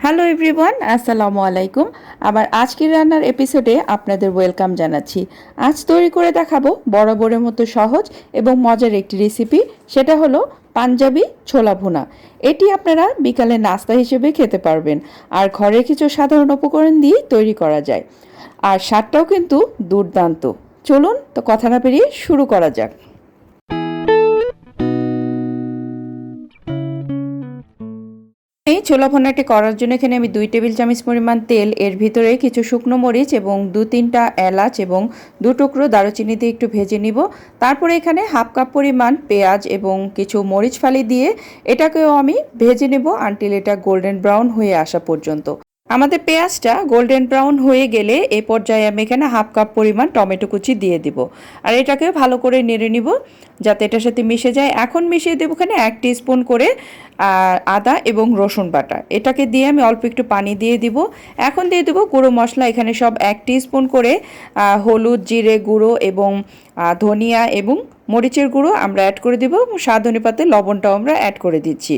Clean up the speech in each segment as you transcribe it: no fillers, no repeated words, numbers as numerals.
Hello everyone, আসসালামু আলাইকুম। আবার আজকের রান্নার এপিসোডে আপনাদের ওয়েলকাম জানাচ্ছি। আজ তৈরি করে দেখাবো বরাবরের মতো সহজ এবং মজার একটি রেসিপি। সেটা হলো পাঞ্জাবি ছোলা ভুনা। এটি আপনারা বিকালে নাস্তা হিসেবে খেতে পারবেন, আর ঘরের কিছু সাধারণ উপকরণ দিয়েই তৈরি করা যায়। আর স্বাদটাও কিন্তু দুর্দান্ত। চলুন তো কথা না পেরিয়ে শুরু করা যাক। এই ছোলা ভুনাটি করার জন্য এখানে আমি 2 টেবিল চামচ পরিমাণ তেল, এর ভিতরে কিছু শুকনো মরিচ এবং 2-3টা এলাচ এবং 2 টুকরো দারুচিনি দিয়ে একটু ভেজে নিব। তারপরে এখানে হাফ কাপ পরিমাণ পেঁয়াজ এবং কিছু মরিচ ফালি দিয়ে এটাকেও আমি ভেজে নেব আনটিল এটা গোল্ডেন ব্রাউন হয়ে আসা পর্যন্ত। আমাদের পেঁয়াজটা গোল্ডেন ব্রাউন হয়ে গেলে এই পর্যায়ে আমি এখানে হাফ কাপ পরিমাণ টমেটো কুচি দিয়ে দিব, আর এটাকে ভালো করে নেড়ে নিব যাতে এটার সাথে মিশে যায়। এখন মিশিয়ে দেবো এখানে 1 টিস্পুন করে আদা এবং রসুন বাটা। এটাকে দিয়ে আমি অল্প একটু পানি দিয়ে দিব। এখন দিয়ে দেবো গুঁড়ো মশলা, এখানে সব 1 টিস্পুন করে হলুদ, জিরে গুঁড়ো এবং ধনিয়া এবং মরিচের গুঁড়ো আমরা অ্যাড করে দেবো। স্বাদ অনুপাতে লবণটাও আমরা অ্যাড করে দিচ্ছি।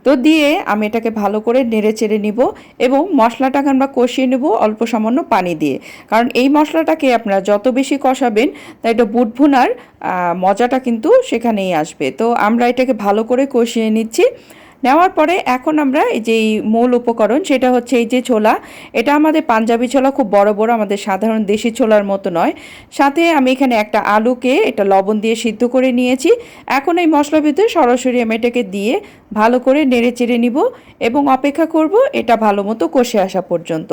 তো দিয়ে আমি এটাকে ভালো করে নেড়ে চেড়ে নিব এবং মশলাটাকে আমরা কষিয়ে নেব অল্প সামান্য পানি দিয়ে, কারণ এই মশলাটাকে আপনারা যত বেশি কষাবেন তাই এটা বুট ভুনার মজাটা কিন্তু সেখানেই আসবে। তো আমরা এটাকে ভালো করে কষিয়ে নিচ্ছি। নেওয়ার পরে এখন আমরা এই যে মূল উপকরণ, সেটা হচ্ছে এই যে ছোলা। এটা আমাদের পাঞ্জাবি ছোলা, খুব বড় বড়, আমাদের সাধারণ দেশি ছোলার মতো নয়। সাথে আমি এখানে একটা আলুকে এটা লবণ দিয়ে সিদ্ধ করে নিয়েছি। এখন এই মশলার ভিতরে সরাসরি আমি এটাকে দিয়ে ভালো করে নেড়ে চেড়ে নিব এবং অপেক্ষা করব এটা ভালো মতো কষে আসা পর্যন্ত।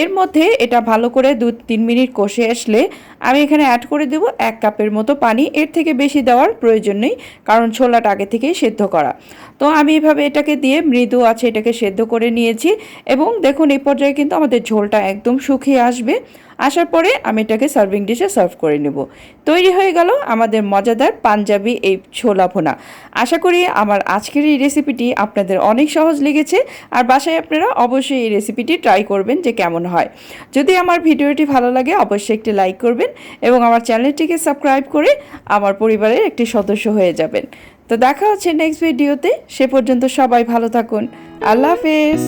এর মধ্যে এটা ভালো করে 2-3 মিনিট কষে আসলে আমি এখানে অ্যাড করে দেব 1 কাপের মতো পানি। এর থেকে বেশি দেওয়ার প্রয়োজন নেই, কারণ ছোলাটা আগে থেকেই সেদ্ধ করা। তো আমি এভাবে এটাকে দিয়ে মৃদু আছে এটাকে সেদ্ধ করে নিয়েছি এবং দেখুন এই পর্যায়ে কিন্তু আমাদের ঝোলটা একদম শুকিয়ে আসবে। আসার পরে আমি এটাকে সার্ভিং ডিশে সার্ভ করে নেব। তৈরি হয়ে গেল আমাদের মজাদার পাঞ্জাবি এই ছোলা ভুনা। আশা করি আমার আজকের এই রেসিপিটি আপনাদের অনেক সহজ লেগেছে, আর বাসায় আপনারা অবশ্যই এই রেসিপিটি ট্রাই করবেন যে কেমন হয়। যদি আমার ভিডিওটি ভালো লাগে অবশ্যই একটি লাইক করবেন এবং আমার চ্যানেলটিকে সাবস্ক্রাইব করে আমার পরিবারের একটি সদস্য হয়ে যাবেন। তো দেখা হচ্ছে নেক্সট ভিডিওতে। সে পর্যন্ত সবাই ভালো থাকুন। আল্লাহ হাফেজ।